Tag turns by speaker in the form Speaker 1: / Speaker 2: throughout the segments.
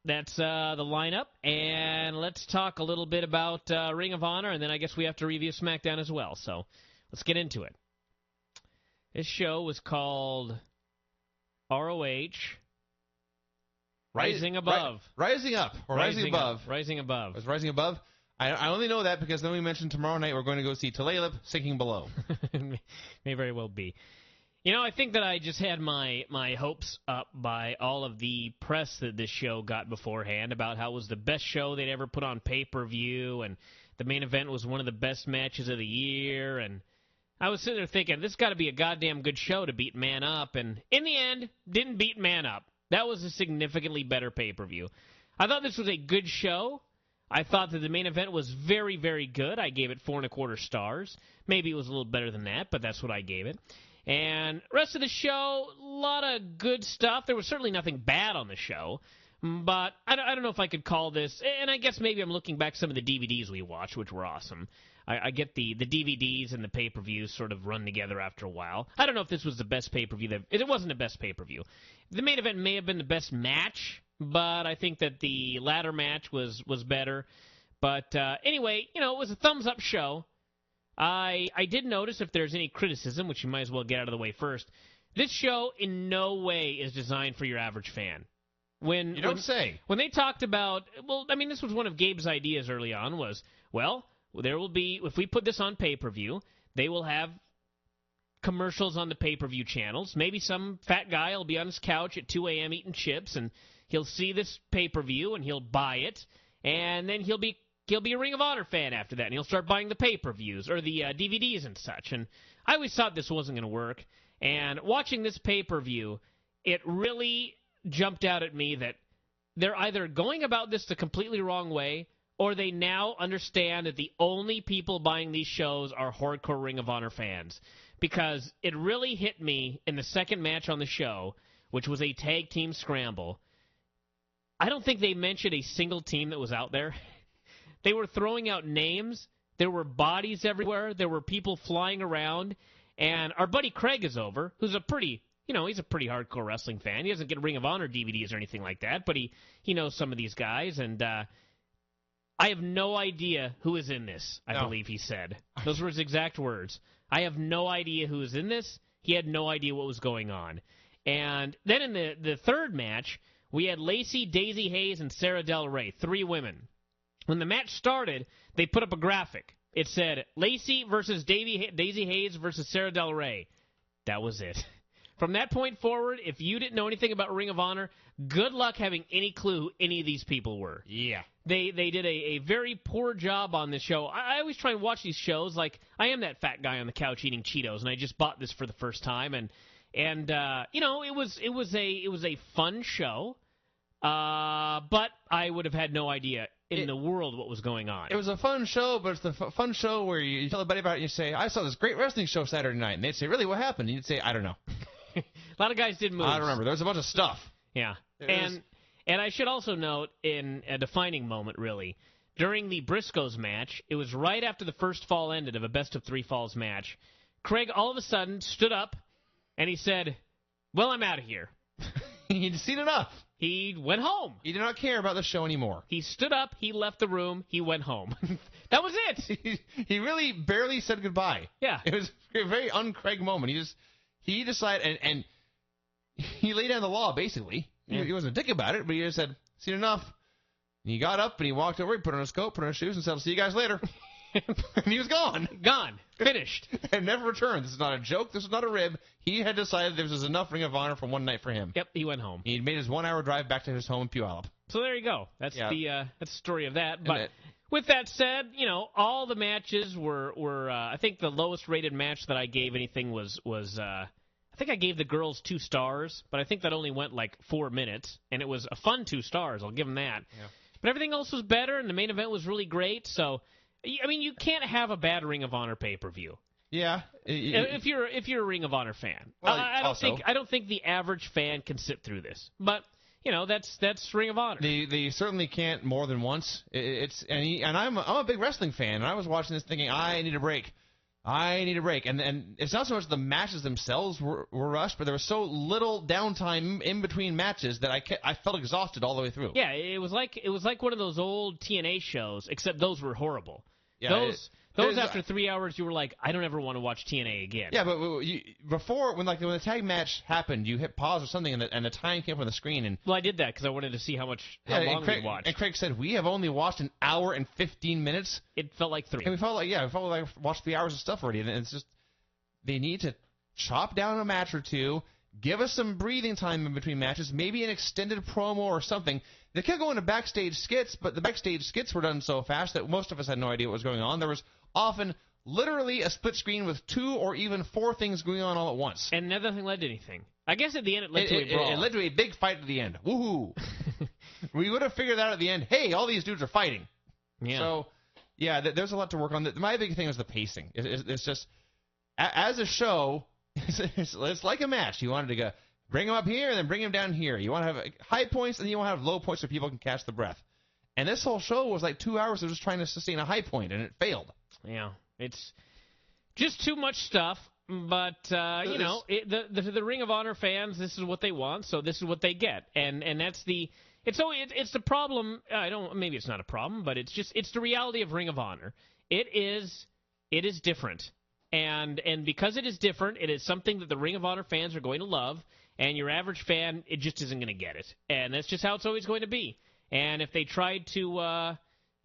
Speaker 1: that's the lineup, and let's talk a little bit about Ring of Honor, and then I guess we have to review SmackDown as well, so let's get into it. This show was called ROH Rising Above.
Speaker 2: Rising Up, or Rising Above.
Speaker 1: Rising Above.
Speaker 2: It was Rising Above. I only know that because then we mentioned tomorrow night we're going to go see Tulalip Sinking Below.
Speaker 1: May very well be. You know, I think that I just had my hopes up by all of the press that this show got beforehand about how it was the best show they'd ever put on pay-per-view, and the main event was one of the best matches of the year, and I was sitting there thinking, this got to be a goddamn good show to beat Man Up, and in the end, didn't beat Man Up. That was a significantly better pay-per-view. I thought this was a good show. I thought that the main event was very, very good. I gave it 4.25 stars. Maybe it was a little better than that, but that's what I gave it. And rest of the show, a lot of good stuff. There was certainly nothing bad on the show, but I don't know if I could call this, and I guess maybe I'm looking back some of the DVDs we watched, which were awesome. I get the DVDs and the pay-per-views sort of run together after a while. I don't know if this was the best pay-per-view. It wasn't the best pay-per-view. The main event may have been the best match, but I think that the latter match was better. But anyway, you know, it was a thumbs-up show. I did notice, if there's any criticism, which you might as well get out of the way first, this show in no way is designed for your average fan.
Speaker 2: You don't say.
Speaker 1: When they talked about, well, I mean, this was one of Gabe's ideas early on was, well, there will be, if we put this on pay-per-view, they will have commercials on the pay-per-view channels. Maybe some fat guy will be on his couch at 2 a.m. eating chips, and he'll see this pay-per-view, and he'll buy it, and then he'll be a Ring of Honor fan after that, and he'll start buying the pay-per-views or the DVDs and such. And I always thought this wasn't going to work. And watching this pay-per-view, it really jumped out at me that they're either going about this the completely wrong way, or they now understand that the only people buying these shows are hardcore Ring of Honor fans. Because it really hit me in the second match on the show, which was a tag team scramble. I don't think they mentioned a single team that was out there. They were throwing out names. There were bodies everywhere. There were people flying around. And our buddy Craig is over, who's he's a pretty hardcore wrestling fan. He doesn't get Ring of Honor DVDs or anything like that, but he knows some of these guys. And I have no idea who is in this, I believe he said. Those were his exact words. I have no idea who is in this. He had no idea what was going on. And then in the third match, we had Lacey, Daisy Hayes, and Sarah Del Rey, 3 women. When the match started, they put up a graphic. It said, Lacey versus Daisy Hayes versus Sarah Del Rey. That was it. From that point forward, if you didn't know anything about Ring of Honor, good luck having any clue who any of these people were.
Speaker 2: Yeah.
Speaker 1: They did a very poor job on this show. I always try and watch these shows. Like, I am that fat guy on the couch eating Cheetos, and I just bought this for the first time. And you know, it was a fun show, but I would have had no idea in the world what was going on.
Speaker 2: It was a fun show, but it's the fun show where you tell a buddy about it and you say, I saw this great wrestling show Saturday night. And they'd say, really, what happened? And you'd say, I don't know.
Speaker 1: A lot of guys did moves.
Speaker 2: I don't remember. There was a bunch of stuff.
Speaker 1: Yeah. And I should also note, in a defining moment, really, during the Briscoes match, it was right after the first fall ended of a best-of-3 falls match, Craig all of a sudden stood up, and he said, well, I'm out of here.
Speaker 2: He'd seen enough.
Speaker 1: He went home.
Speaker 2: He did not care about the show anymore.
Speaker 1: He stood up, he left the room, he went home. That was it.
Speaker 2: He really barely said goodbye.
Speaker 1: Yeah.
Speaker 2: It was a very un-Craig moment. He decided, and he laid down the law, basically. Yeah. He wasn't a dick about it, but he just said, seen enough. And he got up, and he walked over, he put on his coat, put on his shoes, and said, I'll see you guys later. And he was gone.
Speaker 1: Gone. Finished.
Speaker 2: And never returned. This is not a joke. This is not a rib. He had decided there was enough Ring of Honor for one night for him.
Speaker 1: Yep, he went home.
Speaker 2: He made his 1-hour drive back to his home in Puyallup.
Speaker 1: So there you go. That's the story of that. But with that said, you know, all the matches were I think the lowest rated match that I gave anything was I think I gave the girls 2 stars, but I think that only went like 4 minutes, and it was a fun 2 stars. I'll give them that. Yeah. But everything else was better, and the main event was really great. So, I mean, you can't have a bad Ring of Honor pay-per-view.
Speaker 2: Yeah.
Speaker 1: If you're a Ring of Honor fan, well, I don't think the average fan can sit through this. But you know, that's Ring of Honor.
Speaker 2: They certainly can't more than once. And I'm a big wrestling fan, and I was watching this thinking I need a break. I need a break. And it's not so much the matches themselves were rushed, but there was so little downtime in between matches that I felt exhausted all the way through.
Speaker 1: Yeah, it was like one of those old TNA shows, except those were horrible.
Speaker 2: Yeah,
Speaker 1: those after 3 hours, you were like, I don't ever want to watch TNA again.
Speaker 2: Yeah, but before, when the tag match happened, you hit pause or something, and the time came up on the screen. And
Speaker 1: well, I did that because I wanted to see how long we'd watch.
Speaker 2: And Craig said, we have only watched an hour and 15 minutes.
Speaker 1: It felt like 3.
Speaker 2: And we felt like I watched 3 hours of stuff already. And it's just, they need to chop down a match or two, give us some breathing time in between matches, maybe an extended promo or something. They kept going to backstage skits, but the backstage skits were done so fast that most of us had no idea what was going on. There was often literally a split screen with 2 or even 4 things going on all at once.
Speaker 1: And nothing led to anything. I guess at the end it led to a brawl.
Speaker 2: It led to a big fight at the end. Woohoo! We would have figured out at the end, hey, all these dudes are fighting.
Speaker 1: Yeah.
Speaker 2: So, yeah, there's a lot to work on. My big thing is the pacing. It's just, as a show, it's like a match. You wanted to go, bring them up here and then bring them down here. You want to have high points and you want to have low points so people can catch the breath. And this whole show was like 2 hours of just trying to sustain a high point, and it failed.
Speaker 1: Yeah, it's just too much stuff. But the Ring of Honor fans, this is what they want, so this is what they get, and that's the it's the problem. Maybe it's not a problem, but it's the reality of Ring of Honor. It is different, and because it is different, it is something that the Ring of Honor fans are going to love, and your average fan, it just isn't going to get it, and that's just how it's always going to be. And if they tried to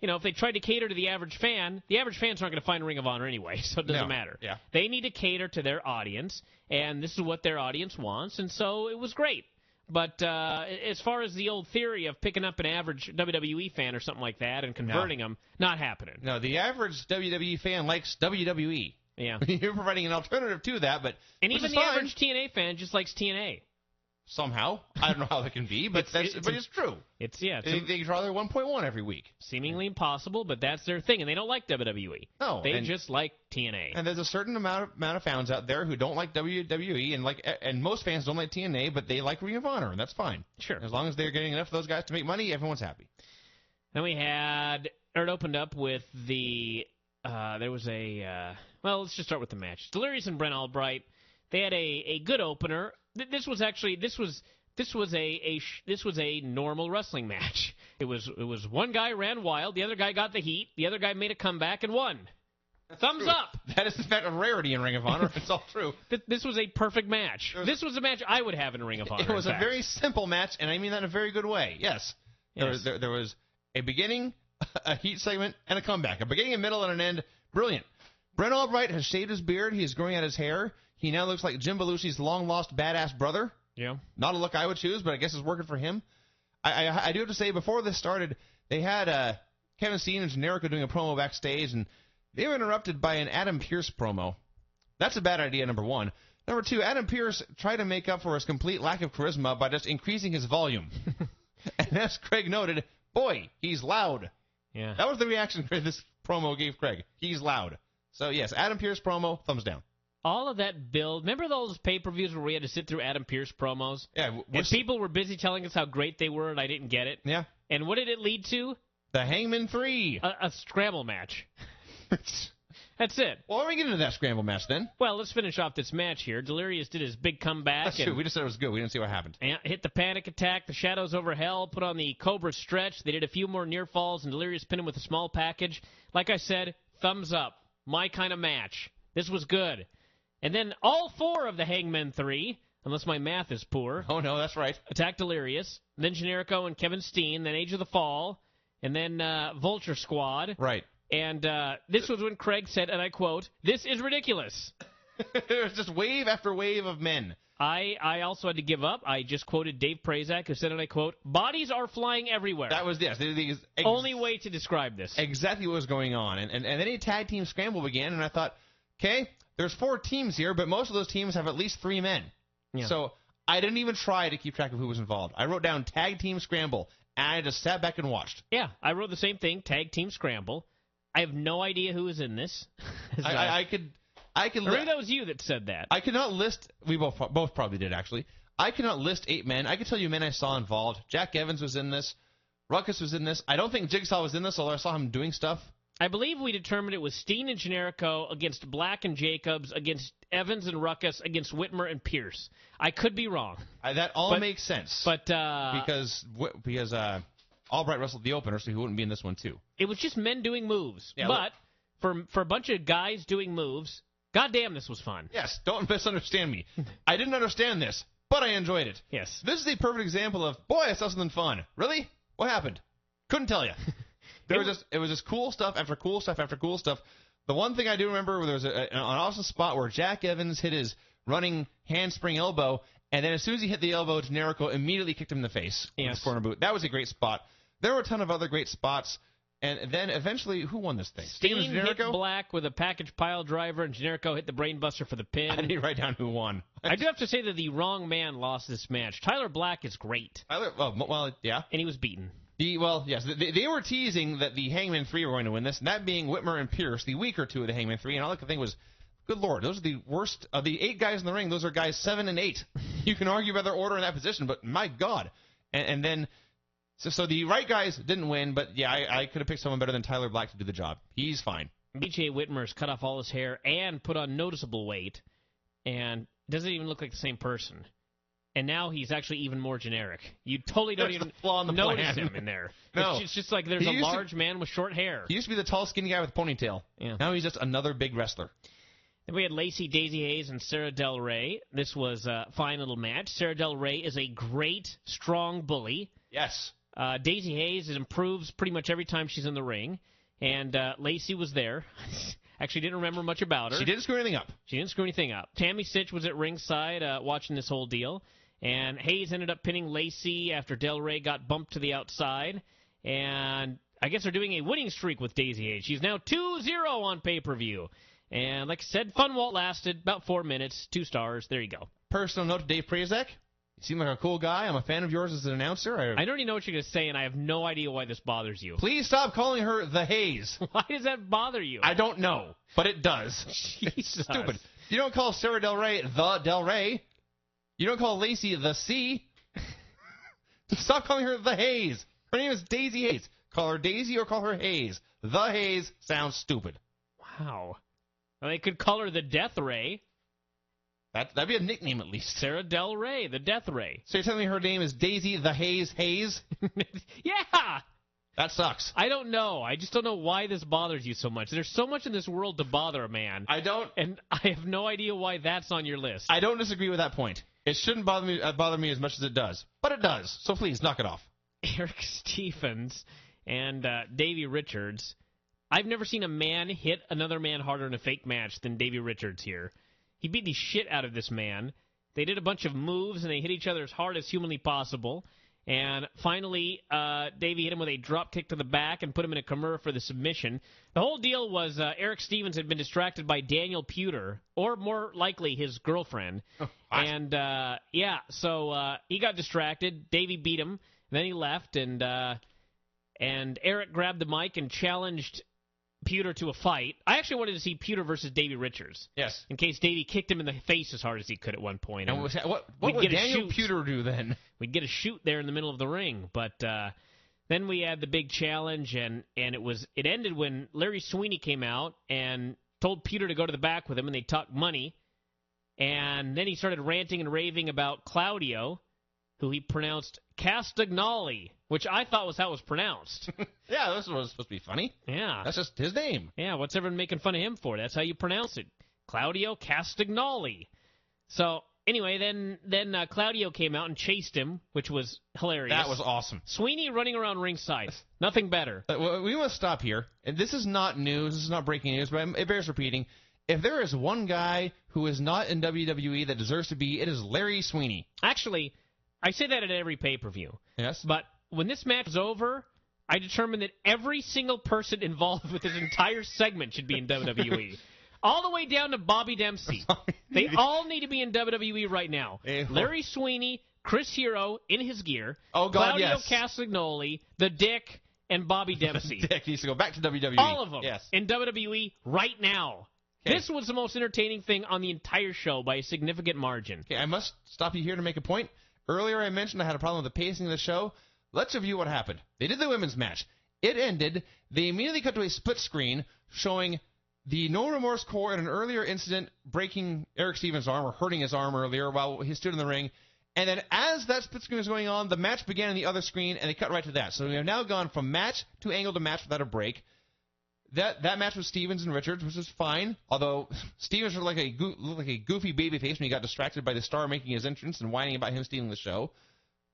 Speaker 1: cater to the average fan's not going to find Ring of Honor anyway, so it doesn't matter.
Speaker 2: Yeah.
Speaker 1: They need to cater to their audience, and this is what their audience wants, and so it was great. But as far as the old theory of picking up an average WWE fan or something like that and converting them, not happening.
Speaker 2: No, the average WWE fan likes WWE.
Speaker 1: Yeah.
Speaker 2: You're providing an alternative to that,
Speaker 1: and even the average TNA fan just likes TNA.
Speaker 2: Somehow. I don't know how that can be, but it's true. They draw their 1.1 every week.
Speaker 1: Seemingly impossible, but that's their thing, and they don't like WWE.
Speaker 2: No.
Speaker 1: They just like TNA.
Speaker 2: And there's a certain amount of fans out there who don't like WWE, and most fans don't like TNA, but they like Ring of Honor, and that's fine.
Speaker 1: Sure.
Speaker 2: As long as they're getting enough of those guys to make money, everyone's happy.
Speaker 1: Then it opened up with let's just start with the match. Delirious and Brent Albright, they had a good opener. This was a normal wrestling match. It was one guy ran wild, the other guy got the heat, the other guy made a comeback and won. Thumbs up.
Speaker 2: That is in fact a rarity in Ring of Honor. It's all true.
Speaker 1: This was a perfect match. This was a match I would have in Ring of Honor.
Speaker 2: It was a very simple match, and I mean that in a very good way. Yes. There was a beginning, a heat segment, and a comeback. A beginning, a middle, and an end. Brilliant. Brent Albright has shaved his beard. He is growing out his hair. He now looks like Jim Belushi's long-lost badass brother.
Speaker 1: Yeah.
Speaker 2: Not a look I would choose, but I guess it's working for him. I do have to say, before this started, they had Kevin Steen and Generico doing a promo backstage, and they were interrupted by an Adam Pearce promo. That's a bad idea, number one. Number two, Adam Pearce tried to make up for his complete lack of charisma by just increasing his volume. And as Craig noted, boy, he's loud.
Speaker 1: Yeah.
Speaker 2: That was the reaction this promo gave Craig. He's loud. So, yes, Adam Pearce promo, thumbs down.
Speaker 1: All of that build. Remember those pay-per-views where we had to sit through Adam Pearce promos?
Speaker 2: Yeah.
Speaker 1: And people were busy telling us how great they were, and I didn't get it.
Speaker 2: Yeah.
Speaker 1: And what did it lead to?
Speaker 2: The Hangman 3.
Speaker 1: A scramble match. That's it.
Speaker 2: Well, let me get into that scramble match then.
Speaker 1: Well, let's finish off this match here. Delirious did his big comeback.
Speaker 2: That's true. We just said it was good. We didn't see what happened.
Speaker 1: And hit the panic attack, the Shadows over Hell, put on the Cobra stretch. They did a few more near falls, and Delirious pinned him with a small package. Like I said, thumbs up. My kind of match. This was good. And then all 4 of the Hangmen 3, unless my math is poor.
Speaker 2: Oh, no, that's right.
Speaker 1: Attacked Delirious. Then Generico and Kevin Steen. Then Age of the Fall. And then Vulture Squad.
Speaker 2: Right.
Speaker 1: And this was when Craig said, and I quote, "This is ridiculous."
Speaker 2: It was just wave after wave of men.
Speaker 1: I also had to give up. I just quoted Dave Prazak, who said, and I quote, "Bodies are flying everywhere."
Speaker 2: That was, yes.
Speaker 1: Only way to describe this.
Speaker 2: Exactly what was going on. And then a tag team scramble began, and I thought, okay, there's 4 teams here, but most of those teams have at least 3 men. Yeah. So I didn't even try to keep track of who was involved. I wrote down tag team scramble, and I just sat back and watched.
Speaker 1: Yeah, I wrote the same thing, tag team scramble. I have no idea who is in this.
Speaker 2: I could.
Speaker 1: Or maybe that was you that said that.
Speaker 2: I could not list. We both probably did, actually. I could not list 8 men. I could tell you men I saw involved. Jack Evans was in this. Ruckus was in this. I don't think Jigsaw was in this, although I saw him doing stuff.
Speaker 1: I believe we determined it was Steen and Generico against Black and Jacobs, against Evans and Ruckus, against Whitmer and Pierce. I could be wrong.
Speaker 2: That all makes sense.
Speaker 1: But
Speaker 2: because Albright wrestled the opener, so he wouldn't be in this one too.
Speaker 1: It was just men doing moves.
Speaker 2: Yeah,
Speaker 1: but for a bunch of guys doing moves, goddamn, this was fun.
Speaker 2: Yes, don't misunderstand me. I didn't understand this, but I enjoyed it.
Speaker 1: Yes.
Speaker 2: This is a perfect example of, boy, I saw something fun. Really? What happened? Couldn't tell you. It was just cool stuff after cool stuff after cool stuff. The one thing I do remember, there was an awesome spot where Jack Evans hit his running handspring elbow, and then as soon as he hit the elbow, Generico immediately kicked him in the face with his corner boot. That was a great spot. There were a ton of other great spots, and then eventually, who won this thing?
Speaker 1: Steen hit Black with a package pile driver, and Generico hit the brainbuster for the pin.
Speaker 2: I didn't write down who won.
Speaker 1: I do have to say that the wrong man lost this match. Tyler Black is great.
Speaker 2: Yeah.
Speaker 1: And he was beaten.
Speaker 2: Yes. They were teasing that the Hangman 3 were going to win this, and that being Whitmer and Pierce, the weaker two of the Hangman 3, and all I could think was, good Lord, those are the worst of the 8 guys in the ring. Those are guys 7 and 8. You can argue about their order in that position, but my God. And then, so the right guys didn't win, but yeah, I could have picked someone better than Tyler Black to do the job. He's fine.
Speaker 1: B.J. Whitmer's cut off all his hair and put on noticeable weight, and doesn't even look like the same person. And now he's actually even more generic. You totally don't even notice him in there.
Speaker 2: No.
Speaker 1: It's just like there's a large man with short hair.
Speaker 2: He used to be the tall, skinny guy with a ponytail.
Speaker 1: Yeah.
Speaker 2: Now he's just another big wrestler.
Speaker 1: Then we had Lacey, Daisy Hayes, and Sarah Del Rey. This was a fine little match. Sarah Del Rey is a great, strong bully.
Speaker 2: Yes.
Speaker 1: Daisy Hayes improves pretty much every time she's in the ring. And Lacey was there. Actually didn't remember much about her.
Speaker 2: She didn't screw anything up.
Speaker 1: Tammy Sitch was at ringside watching this whole deal. And Hayes ended up pinning Lacey after Del Rey got bumped to the outside. And I guess they're doing a winning streak with Daisy Hayes. She's now 2-0 on pay-per-view. And like I said, Fun Walt lasted about 4 minutes, 2 stars. There you go.
Speaker 2: Personal note to Dave Prazak. You seem like a cool guy. I'm a fan of yours as an announcer.
Speaker 1: I don't even know what you're going to say, and I have no idea why this bothers you.
Speaker 2: Please stop calling her the Hayes.
Speaker 1: Why does that bother you?
Speaker 2: I don't know, but it does.
Speaker 1: It's
Speaker 2: stupid. You don't call Sarah Del Rey the Del Rey. You don't call Lacey the C. Stop calling her the Hayes. Her name is Daisy Hayes. Call her Daisy or call her Hayes. The Hayes sounds stupid.
Speaker 1: Wow. Well, they could call her the Death Ray.
Speaker 2: That'd be a nickname at least.
Speaker 1: Sarah Del Rey, the Death Ray.
Speaker 2: So you're telling me her name is Daisy the Hayes Hayes?
Speaker 1: Yeah!
Speaker 2: That sucks.
Speaker 1: I don't know. I just don't know why this bothers you so much. There's so much in this world to bother a man. And I have no idea why that's on your list.
Speaker 2: I don't disagree with that point. It shouldn't bother me as much as it does. But it does. So please, knock it off.
Speaker 1: Eric Stephens and Davey Richards. I've never seen a man hit another man harder in a fake match than Davey Richards here. He beat the shit out of this man. They did a bunch of moves, and they hit each other as hard as humanly possible. And finally, Davey hit him with a drop kick to the back and put him in a Kimura for the submission. The whole deal was Eric Stephens had been distracted by Daniel Puter, or more likely his girlfriend. And, so he got distracted. Davey beat him. Then he left, and Eric grabbed the mic and challenged Puter to a fight. I actually wanted to see Puter versus Davey Richards.
Speaker 2: Yes.
Speaker 1: In case Davey kicked him in the face as hard as he could at one point.
Speaker 2: And what would Daniel Puter do then?
Speaker 1: We'd get a shoot there in the middle of the ring. But then we had the big challenge, and it ended when Larry Sweeney came out and told Puter to go to the back with him, and they talked money. And then he started ranting and raving about Claudio, who he pronounced Castagnoli, which I thought was how it was pronounced.
Speaker 2: Yeah, this was supposed to be funny.
Speaker 1: Yeah.
Speaker 2: That's just his name.
Speaker 1: Yeah, what's everyone making fun of him for? That's how you pronounce it. Claudio Castagnoli. So, anyway, then Claudio came out and chased him, which was hilarious.
Speaker 2: That was awesome.
Speaker 1: Sweeney running around ringside. Nothing better.
Speaker 2: We must stop here. And this is not news. This is not breaking news, but it bears repeating. If there is one guy who is not in WWE that deserves to be, it is Larry Sweeney.
Speaker 1: Actually, I say that at every pay-per-view.
Speaker 2: Yes.
Speaker 1: But when this match is over, I determined that every single person involved with this entire segment should be in WWE. All the way down to Bobby Dempsey. They all need to be in WWE right now. Larry Sweeney, Chris Hero in his gear, Claudio Castagnoli, the Dick, and Bobby Dempsey.
Speaker 2: Dick needs to go back to WWE.
Speaker 1: All of them
Speaker 2: yes.
Speaker 1: in WWE right now. Okay. This was the most entertaining thing on the entire show by a significant margin.
Speaker 2: Okay, I must stop you here to make a point. Earlier I mentioned I had a problem with the pacing of the show. Let's review what happened. They did the women's match. It ended. They immediately cut to a split screen showing the No Remorse Corps in an earlier incident breaking Eric Stevens' arm or hurting his arm earlier while he stood in the ring. And then as that split screen was going on, the match began on the other screen, and they cut right to that. So we have now gone from match to angle to match without a break. That match was Stevens and Richards, which was fine, although Stevens looked like a goofy babyface when he got distracted by the Star making his entrance and whining about him stealing the show.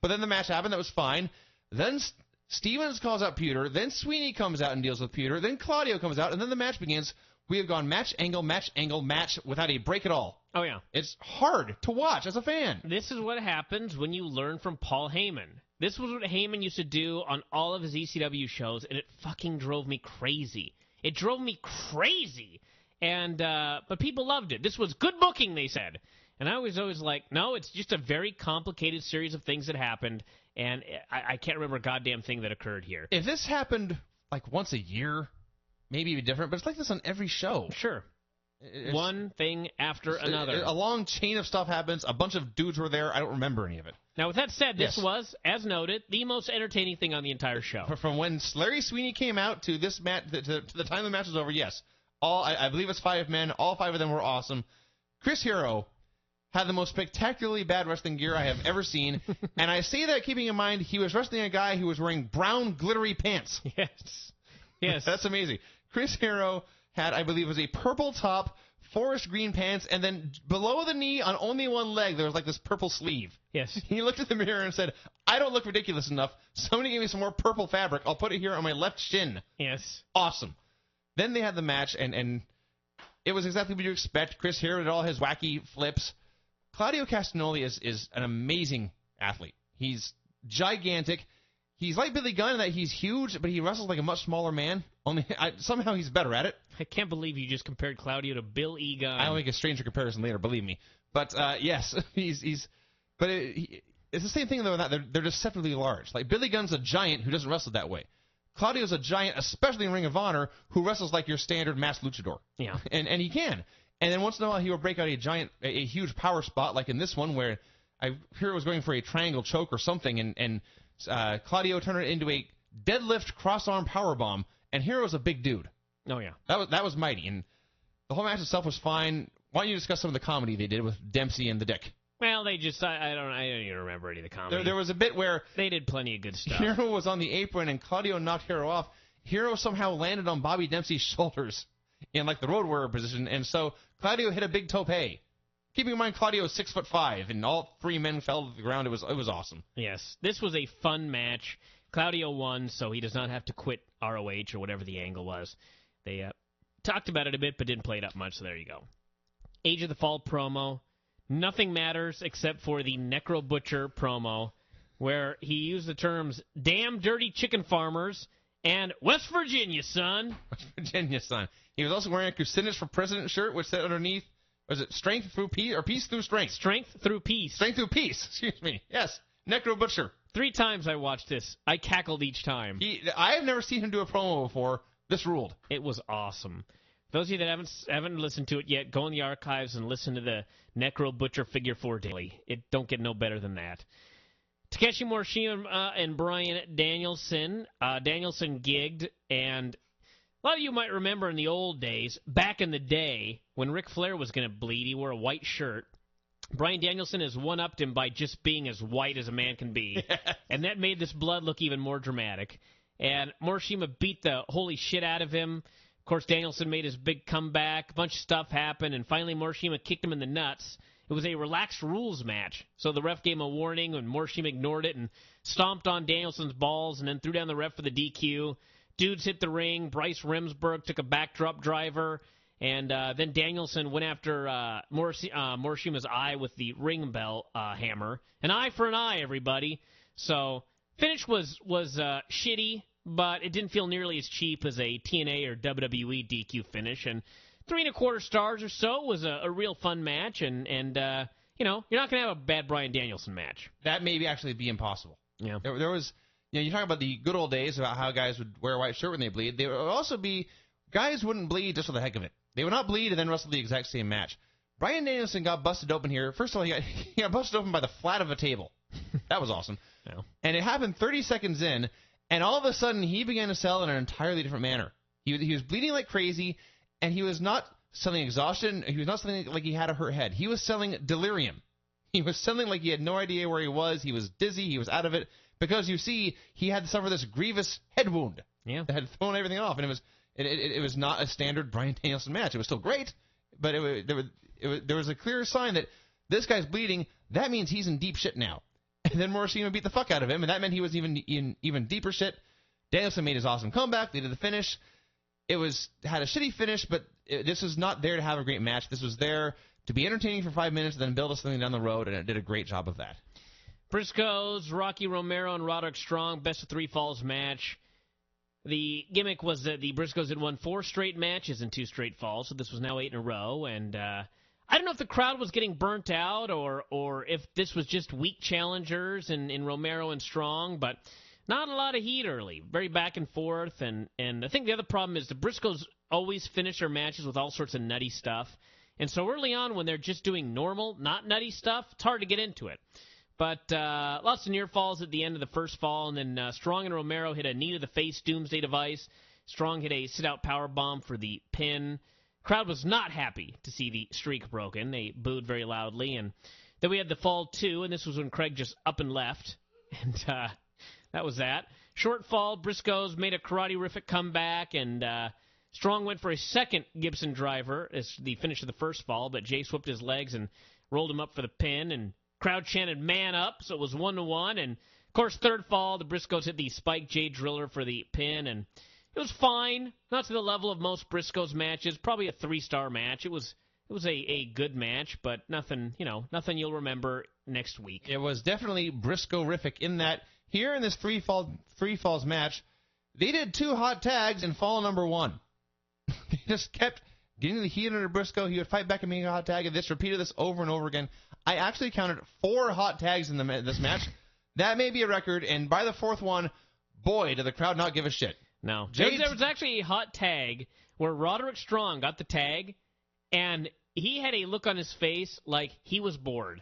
Speaker 2: But then the match happened. That was fine. Then Stevens calls out Pewter. Then Sweeney comes out and deals with Pewter. Then Claudio comes out, and then the match begins. We have gone match, angle, match without a break at all.
Speaker 1: Oh, yeah.
Speaker 2: It's hard to watch as a fan.
Speaker 1: This is what happens when you learn from Paul Heyman. This was what Heyman used to do on all of his ECW shows, and it fucking drove me crazy. It drove me crazy. And but people loved it. This was good booking, they said. And I was always like, no, it's just a very complicated series of things that happened, and I can't remember a goddamn thing that occurred here.
Speaker 2: If this happened like once a year, maybe it'd be different, but it's like this on every show.
Speaker 1: Sure. One thing after another.
Speaker 2: A long chain of stuff happens. A bunch of dudes were there. I don't remember any of it.
Speaker 1: Now, with that said, this was, as noted, the most entertaining thing on the entire show.
Speaker 2: From when Larry Sweeney came out to this match, to the time the match was over, yes. I believe it's 5 men. All 5 of them were awesome. Chris Hero had the most spectacularly bad wrestling gear I have ever seen. And I say that keeping in mind he was wrestling a guy who was wearing brown glittery pants.
Speaker 1: Yes.
Speaker 2: That's amazing. Chris Hero had, I believe, was a purple top, forest green pants, and then below the knee on only one leg there was like this purple sleeve.
Speaker 1: Yes.
Speaker 2: He looked at the mirror and said, I don't look ridiculous enough. Somebody give me some more purple fabric. I'll put it here on my left shin.
Speaker 1: Yes.
Speaker 2: Awesome. Then they had the match, and it was exactly what you expect. Chris Hero did all his wacky flips. Claudio Castagnoli is an amazing athlete. He's gigantic. He's like Billy Gunn in that he's huge, but he wrestles like a much smaller man. Only somehow he's better at it.
Speaker 1: I can't believe you just compared Claudio to Bill E. Gunn.
Speaker 2: I'll make a stranger comparison later, believe me. But yes, he's. But it's the same thing though. They're deceptively large. Like Billy Gunn's a giant who doesn't wrestle that way. Claudio's a giant, especially in Ring of Honor, who wrestles like your standard masked luchador.
Speaker 1: Yeah.
Speaker 2: And he can. And then once in a while he will break out a huge power spot, like in this one where I hear it was going for a triangle choke or something, and Claudio turned it into a deadlift cross-arm powerbomb, and Hero's a big dude.
Speaker 1: Oh, yeah.
Speaker 2: That was mighty, and the whole match itself was fine. Why don't you discuss some of the comedy they did with Dempsey and the Dick?
Speaker 1: Well, they just, I don't even remember any of the comedy.
Speaker 2: There was a bit where
Speaker 1: they did plenty of good stuff.
Speaker 2: Hero was on the apron, and Claudio knocked Hero off. Hero somehow landed on Bobby Dempsey's shoulders in like the road warrior position, and so Claudio hit a big tope. Keeping in mind Claudio is 6'5", and all 3 men fell to the ground. It was awesome.
Speaker 1: Yes, this was a fun match. Claudio won, so he does not have to quit ROH or whatever the angle was. They talked about it a bit, but didn't play it up much, so there you go. Age of the Fall promo. Nothing matters except for the Necro Butcher promo, where he used the terms "damn dirty chicken farmers" and "West Virginia, son."
Speaker 2: West Virginia, son. He was also wearing a Crusaders for President shirt, which said underneath, was it strength through peace or peace through strength?
Speaker 1: Strength through peace.
Speaker 2: Strength through peace. Excuse me. Yes. Necro Butcher.
Speaker 1: 3 times I watched this. I cackled each time.
Speaker 2: I have never seen him do a promo before. This ruled.
Speaker 1: It was awesome. Those of you that haven't listened to it yet, go in the archives and listen to the Necro Butcher Figure 4 daily. It don't get no better than that. Takeshi Morishima and Bryan Danielson. Danielson gigged, and a lot of you might remember in the old days, back in the day, when Ric Flair was going to bleed, he wore a white shirt. Bryan Danielson has one-upped him by just being as white as a man can be, and that made this blood look even more dramatic. And Morishima beat the holy shit out of him. Of course, Danielson made his big comeback. A bunch of stuff happened, and finally Morishima kicked him in the nuts. It was a relaxed rules match, so the ref gave him a warning, and Morishima ignored it and stomped on Danielson's balls and then threw down the ref for the DQ. Dudes hit the ring. Bryce Remsburg took a backdrop driver, and then Danielson went after Morishima's eye with the ring bell hammer. An eye for an eye, everybody. So finish was shitty, but it didn't feel nearly as cheap as a TNA or WWE DQ finish. And 3 1/4 stars or so was a real fun match. And you're not going to have a bad Bryan Danielson match.
Speaker 2: That may actually be impossible.
Speaker 1: Yeah.
Speaker 2: There was, you talk about the good old days about how guys would wear a white shirt when they bleed. There would also be, guys wouldn't bleed just for the heck of it. They would not bleed and then wrestle the exact same match. Bryan Danielson got busted open here. First of all, he got busted open by the flat of a table. That was awesome.
Speaker 1: No.
Speaker 2: And it happened 30 seconds in, And all of a sudden, he began to sell in an entirely different manner. He was bleeding like crazy, and he was not selling exhaustion. He was not selling like he had a hurt head. He was selling delirium. He was selling like he had no idea where he was. He was dizzy. He was out of it. Because, you see, he had suffered this grievous head wound that had thrown everything off. And it was not a standard Bryan Danielson match. It was still great, but there was a clear sign that this guy's bleeding. That means he's in deep shit now. And then Morishima beat the fuck out of him, and that meant he was even in even deeper shit. Danielson made his awesome comeback. They did the finish. Had a shitty finish, but this was not there to have a great match. This was there to be entertaining for 5 minutes, then build us something down the road, and it did a great job of that.
Speaker 1: Briscoes, Rocky Romero, and Roderick Strong, best of 3 falls match. The gimmick was that the Briscoes had won 4 straight matches in 2 straight falls, so this was now 8 in a row. And I don't know if the crowd was getting burnt out or if this was just weak challengers in Romero and Strong, but not a lot of heat early. Very back and forth. And I think the other problem is the Briscoes always finish their matches with all sorts of nutty stuff. And so early on, when they're just doing normal, not nutty stuff, it's hard to get into it. But lots of near falls at the end of the first fall, and then Strong and Romero hit a knee to the face Doomsday Device. Strong hit a sit-out powerbomb for the pin. Crowd was not happy to see the streak broken. They booed very loudly. And then we had the fall 2, and this was when Craig just up and left. And that was that. Short fall, Briscoes made a karate-rific comeback, and Strong went for a second Gibson driver as the finish of the first fall, but Jay swept his legs and rolled him up for the pin, and crowd chanted "man up," so it was 1-1. And, of course, third fall, the Briscoes hit the Spike J Driller for the pin, and it was fine. Not to the level of most Briscoes matches. Probably a 3-star match. It was a good match, but nothing you'll remember next week.
Speaker 2: It was definitely Briscoe-rific in that here in this three falls match, they did 2 hot tags in fall number 1. They just kept getting the heat under Briscoe. He would fight back and make a hot tag, and this repeated this over and over again. I actually counted 4 hot tags in this match. That may be a record, and by the 4th one, boy, did the crowd not give a shit.
Speaker 1: No. There was actually a hot tag where Roderick Strong got the tag, and he had a look on his face like he was bored.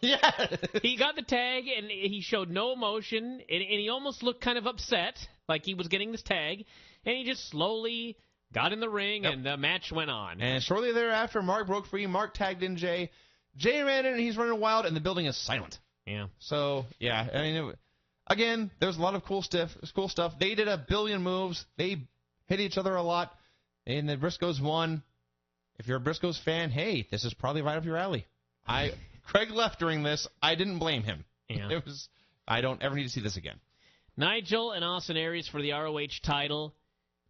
Speaker 2: Yeah.
Speaker 1: He got the tag, and he showed no emotion, and he almost looked kind of upset, like he was getting this tag, and he just slowly got in the ring, and the match went on.
Speaker 2: And shortly thereafter, Mark broke free. Mark tagged in Jay. Jay ran in, and he's running wild, and the building is silent.
Speaker 1: Yeah.
Speaker 2: So, yeah, I mean, again, there's a lot of cool stuff. They did a billion moves. They hit each other a lot, and the Briscoes won. If you're a Briscoes fan, hey, this is probably right up your alley. Craig left during this. I didn't blame him.
Speaker 1: Yeah.
Speaker 2: I don't ever need to see this again.
Speaker 1: Nigel and Austin Aries for the ROH title.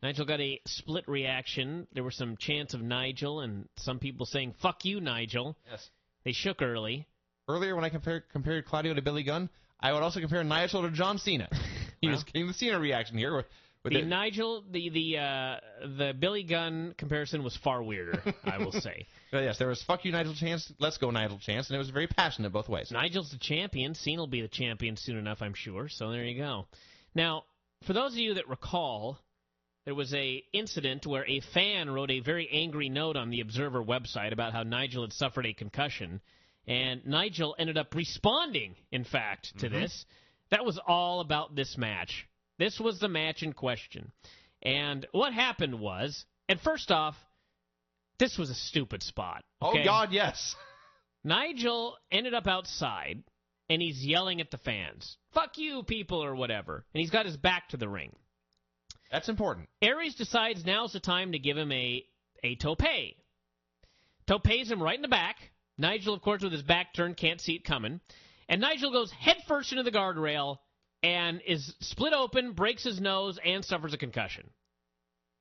Speaker 1: Nigel got a split reaction. There were some chants of Nigel and some people saying, "Fuck you, Nigel." Yes. They shook early.
Speaker 2: Earlier, when I compared Claudio to Billy Gunn, I would also compare Nigel to John Cena. He was getting the Cena reaction here.
Speaker 1: Nigel, the Billy Gunn comparison was far weirder, I will say.
Speaker 2: But yes, there was "fuck you, Nigel" chants, "let's go, Nigel" chants, and it was very passionate both ways.
Speaker 1: Nigel's the champion. Cena will be the champion soon enough, I'm sure. So there you go. Now, for those of you that recall, there was a incident where a fan wrote a very angry note on the Observer website about how Nigel had suffered a concussion, and Nigel ended up responding, in fact, to this. That was all about this match. This was the match in question. And what happened was, and first off, this was a stupid spot. Okay?
Speaker 2: Oh, God, yes.
Speaker 1: Nigel ended up outside, and he's yelling at the fans, "Fuck you, people," or whatever. And he's got his back to the ring.
Speaker 2: That's important.
Speaker 1: Aries decides now's the time to give him a tope. Topes him right in the back. Nigel, of course, with his back turned, can't see it coming. And Nigel goes headfirst into the guardrail and is split open, breaks his nose, and suffers a concussion.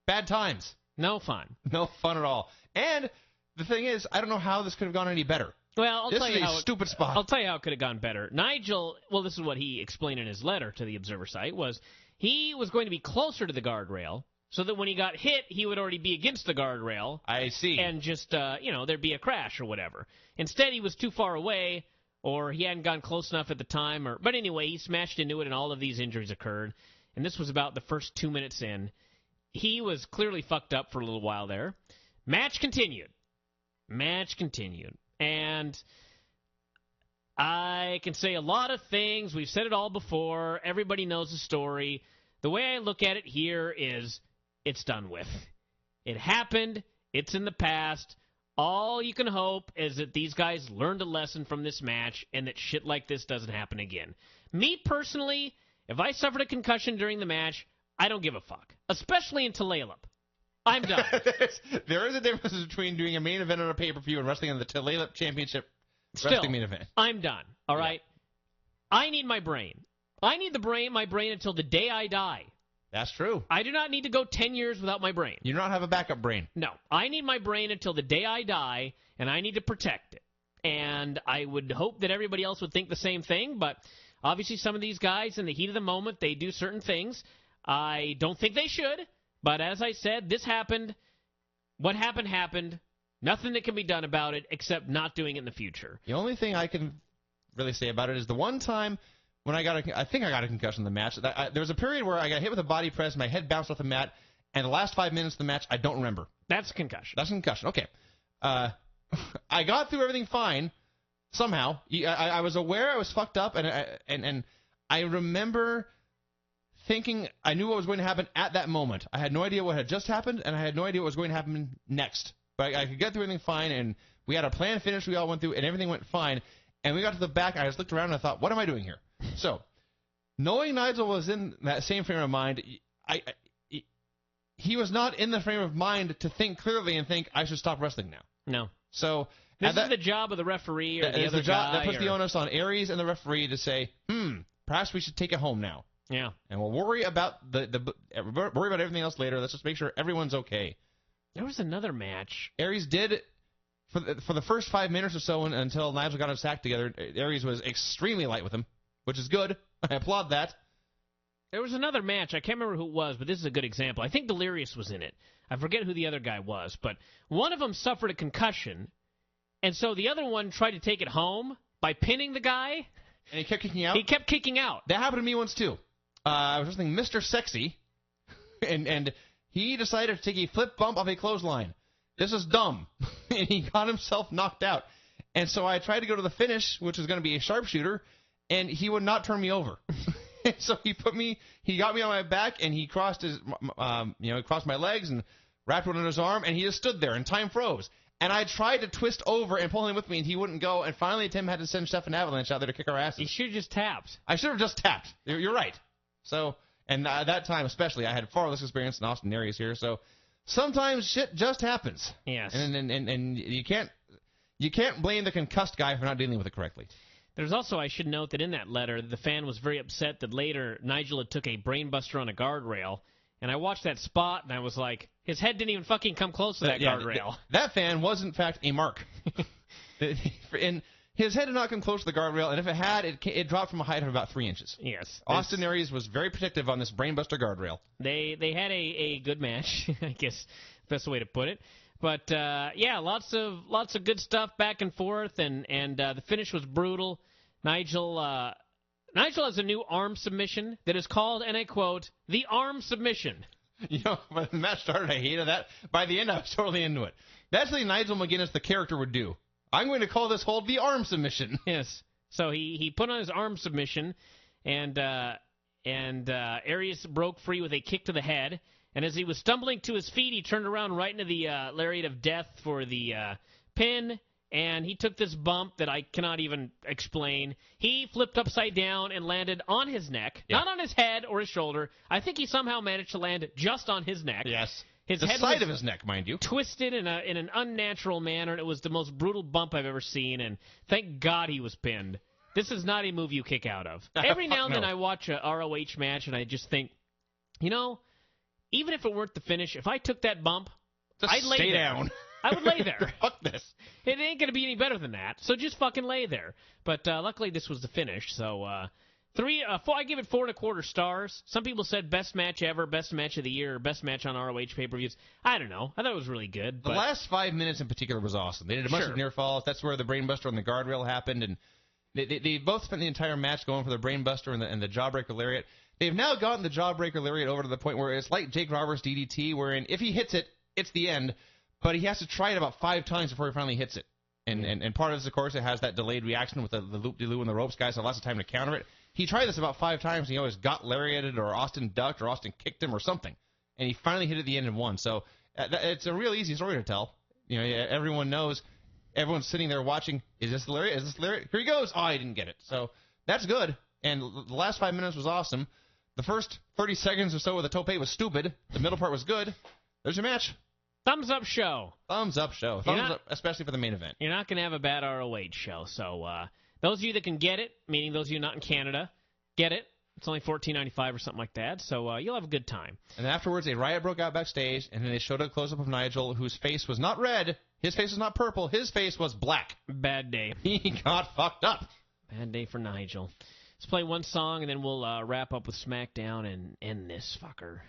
Speaker 2: Bad times.
Speaker 1: No fun.
Speaker 2: No fun at all. And the thing is, I don't know how this could have gone any better.
Speaker 1: Well,
Speaker 2: This is a stupid spot.
Speaker 1: I'll tell you how it could have gone better. Nigel, well, this is what he explained in his letter to the Observer site, was he was going to be closer to the guardrail so that when he got hit, he would already be against the guardrail.
Speaker 2: I see.
Speaker 1: And just, there'd be a crash or whatever. Instead, he was too far away, or he hadn't gone close enough at the time. But anyway, he smashed into it, and all of these injuries occurred. And this was about the first 2 minutes in. He was clearly fucked up for a little while there. Match continued. And I can say a lot of things. We've said it all before. Everybody knows the story. The way I look at it here is it's done with. It happened. It's in the past. All you can hope is that these guys learned a lesson from this match and that shit like this doesn't happen again. Me personally, if I suffered a concussion during the match, I don't give a fuck, especially in Tulalip. I'm done.
Speaker 2: There is a difference between doing a main event on a pay-per-view and wrestling in the Tulalip Championship wrestling main event.
Speaker 1: I'm done, all right? Yeah. I need my brain. I need my brain until the day I die.
Speaker 2: That's true.
Speaker 1: I do not need to go 10 years without my brain.
Speaker 2: You do not have a backup brain.
Speaker 1: No. I need my brain until the day I die, and I need to protect it. And I would hope that everybody else would think the same thing, but obviously some of these guys, in the heat of the moment, they do certain things. I don't think they should, but as I said, this happened. What happened, happened. Nothing that can be done about it except not doing it in the future.
Speaker 2: The only thing I can really say about it is the one time when I think I got a concussion in the match. There was a period where I got hit with a body press, my head bounced off the mat, and the last 5 minutes of the match, I don't remember.
Speaker 1: That's a concussion.
Speaker 2: That's a concussion. Okay. I got through everything fine somehow. I was aware I was fucked up, and I remember thinking I knew what was going to happen at that moment. I had no idea what had just happened, and I had no idea what was going to happen next. But I could get through everything fine, and we had a planned finish we all went through, and everything went fine. And we got to the back, and I just looked around, and I thought, what am I doing here? So, knowing Nigel was in that same frame of mind, he was not in the frame of mind to think clearly and think, I should stop wrestling now.
Speaker 1: No.
Speaker 2: So
Speaker 1: this is the job of the referee or the other guy.
Speaker 2: That puts the onus on Aries and the referee to say, perhaps we should take it home now.
Speaker 1: Yeah.
Speaker 2: And we'll worry about worry about everything else later. Let's just make sure everyone's okay.
Speaker 1: There was another match.
Speaker 2: Aries did, for the first 5 minutes or so until Nigel got his act together, Aries was extremely light with him, which is good. I applaud that.
Speaker 1: There was another match. I can't remember who it was, but this is a good example. I think Delirious was in it. I forget who the other guy was, but one of them suffered a concussion, and so the other one tried to take it home by pinning the guy.
Speaker 2: And he kept kicking out?
Speaker 1: He kept kicking out.
Speaker 2: That happened to me once, too. I was wrestling Mr. Sexy, and he decided to take a flip bump off a clothesline. This is dumb. And he got himself knocked out. And so I tried to go to the finish, which was going to be a sharpshooter, and he would not turn me over. And so he got me on my back, and he crossed crossed my legs and wrapped one in his arm, and he just stood there, and time froze. And I tried to twist over and pull him with me, and he wouldn't go. And finally, Tim had to send Stefan Avalanche out there to kick our asses.
Speaker 1: He should have just tapped.
Speaker 2: I should have just tapped. You're right. So, and that time especially, I had far less experience in Austin Aries here. So, sometimes shit just happens.
Speaker 1: Yes.
Speaker 2: And you can't blame the concussed guy for not dealing with it correctly.
Speaker 1: There's also, I should note that in that letter, the fan was very upset that later Nigel had took a brainbuster on a guardrail. And I watched that spot, and I was like, his head didn't even fucking come close to that guardrail.
Speaker 2: That fan was, in fact, a mark. And his head did not come close to the guardrail, and if it had, it dropped from a height of about 3 inches.
Speaker 1: Yes.
Speaker 2: Austin Aries was very protective on this brainbuster guardrail.
Speaker 1: They had a good match, I guess, best way to put it. But, yeah, lots of good stuff back and forth, and the finish was brutal. Nigel has a new arm submission that is called, and I quote, the arm submission.
Speaker 2: You know, when the match started, I hated that. By the end, I was totally into it. That's the Nigel McGuinness, the character, would do. I'm going to call this hold the arm submission.
Speaker 1: Yes. So he put on his arm submission, and Aries broke free with a kick to the head. And as he was stumbling to his feet, he turned around right into the lariat of death for the pin. And he took this bump that I cannot even explain. He flipped upside down and landed on his neck, not on his head or his shoulder. I think he somehow managed to land just on his neck.
Speaker 2: Yes.
Speaker 1: His
Speaker 2: the
Speaker 1: head
Speaker 2: side
Speaker 1: was
Speaker 2: of his neck, mind you.
Speaker 1: Twisted in an unnatural manner, and it was the most brutal bump I've ever seen, and thank God he was pinned. This is not a move you kick out of. Every now and then I watch a ROH match, and I just think, you know, even if it weren't the finish, if I took that bump, I'd lay
Speaker 2: stay
Speaker 1: there.
Speaker 2: down.
Speaker 1: I would lay there.
Speaker 2: Fuck this.
Speaker 1: It ain't going to be any better than that, so just fucking lay there. But luckily this was the finish, so I give it 4 1/4 stars. Some people said best match ever, best match of the year, best match on ROH pay-per-views. I don't know. I thought it was really good.
Speaker 2: The last 5 minutes in particular was awesome. They did a bunch of near falls. That's where the brainbuster on the guardrail happened, and they both spent the entire match going for the brainbuster and the jawbreaker lariat. They've now gotten the jawbreaker lariat over to the point where it's like Jake Roberts' DDT, wherein if he hits it, it's the end. But he has to try it about 5 times before he finally hits it. And part of this, of course, it has that delayed reaction with the loop-de-loo and the ropes. Guys have lots of time to counter it. he tried this about 5 times, and he always got lariated or Austin ducked or Austin kicked him or something. And he finally hit it at the end and won. So it's a real easy story to tell. You know, everyone knows. Everyone's sitting there watching. Is this the lariat? Is this the lariat? Here he goes. Oh, he didn't get it. So that's good. And the last 5 minutes was awesome. The first 30 seconds or so with the tope was stupid. The middle part was good. There's your match.
Speaker 1: Thumbs up show.
Speaker 2: Thumbs up show. Thumbs up, especially for the main event.
Speaker 1: You're not going to have a bad ROH show. So those of you that can get it, meaning those of you not in Canada, get it. It's only $14.95 or something like that, so you'll have a good time.
Speaker 2: And afterwards, a riot broke out backstage, and then they showed a close-up of Nigel, whose face was not red. His face was not purple. His face was black.
Speaker 1: Bad day.
Speaker 2: He got fucked up.
Speaker 1: Bad day for Nigel. Let's play one song, and then we'll wrap up with SmackDown and end this fucker.